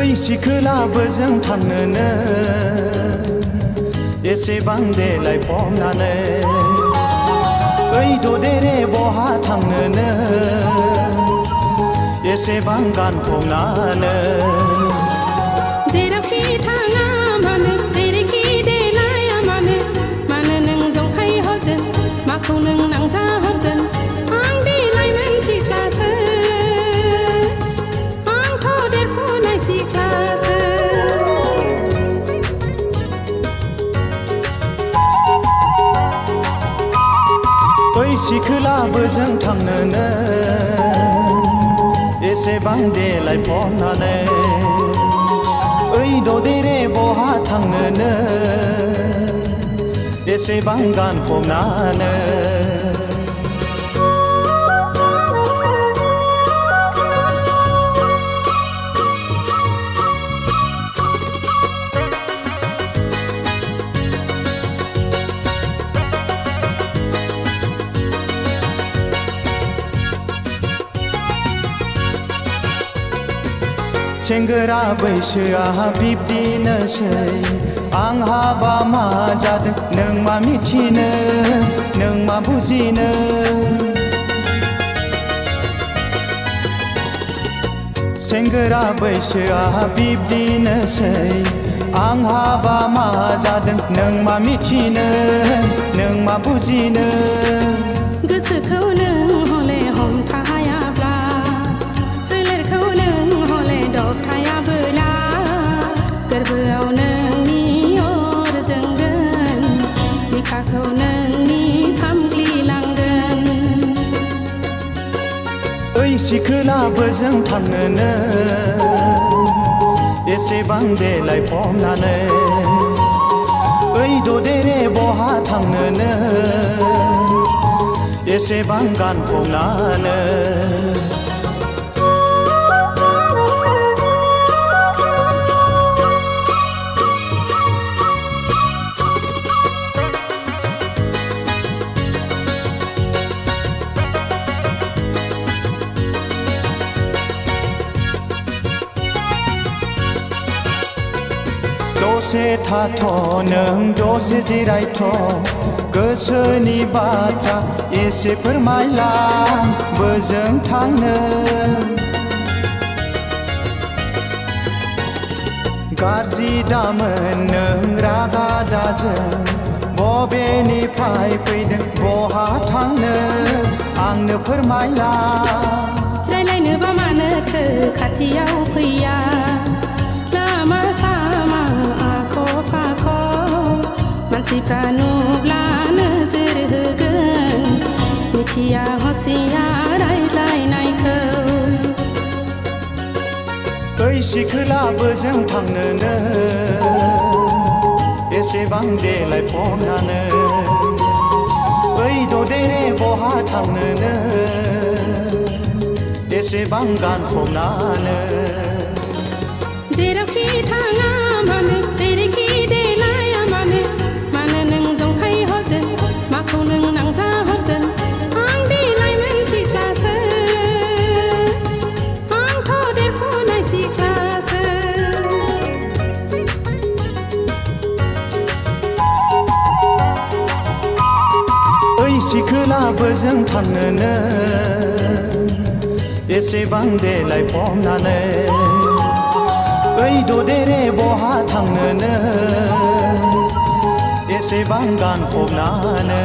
ओइ सिखोलाबो जों थांनोनो एसेबां देलायफबनानै ओइ ददेरे बहा थांनोनो एसेबां गानफबनानै जेरावखि थाङा मानो जेरैखि देलाया मानो मानो नों जंखाय हरदों माखौ नों नांजा हरदों आं देलायनाय सिख्लासो आंथ' देरफुनाय सिख्लासो ओइ सिखोलाबो जों थांनोनो एसेबां देलायफबनानै ओइ ददेरे बहा थांनोनो एसेबां गानफबनानै सेंग्रा बैसोआ बिब्दिनोसै आं हाबा मा जादों नों मा मिथिनो नों मा बुजिनो सेंग्रा बैसोआ बिब्दिनोसै आं हाबा मा जादों नों मा मिथिनो नों मा बुजिनो गोसोखौ नों हले हमथायाब्ला सोलेरखौ नों हले दबथायाबोला गोरबोआव नोंनि अर जोंगोन बिखाखौ नोंनि खामग्लिलांगोन ओइ सिखोलाबो जों थांनोनो एसेबां देलायफबनानै ओइ ददेरे बहा थांनोनो एसेबां गानफबनानै दसे थाथ' नों दसे जिरायथ' गोसोनि बाथ्रा एसे फोरमायलां बोजों थांनो गाज्रि दामोन नों रागा दाजों बबेनिफ्राय फैदों बहा थांनो आंनो फोरमायलां रायलायनोबा मानोथो खाथियाव फैया लामा सामा आख' फाख' मानसिफ्रा नुब्ला नोजोर होगोन मिथिया हसिया रायज्लायनायखौ ओइ सिखोलाबो जों थांनोनो एसेबां देलायफबनानै ओइ ददेरे बहा थांनोनो एसेबां गानफबनानै जेरावखि थाङा मानो जेरैखि देलाया मानो मानो नों जंखाय हरदों माखौ नों नांजा हरदों आं देलायनाय सिख्लासो आंथ' देरफुनाय सिख्लासो ओइ सिखोलाबो जों थांनोनो एसेबां देलायफबनानै ओइ ददेरे बहा थांनोनो एसेबां गानफबनानै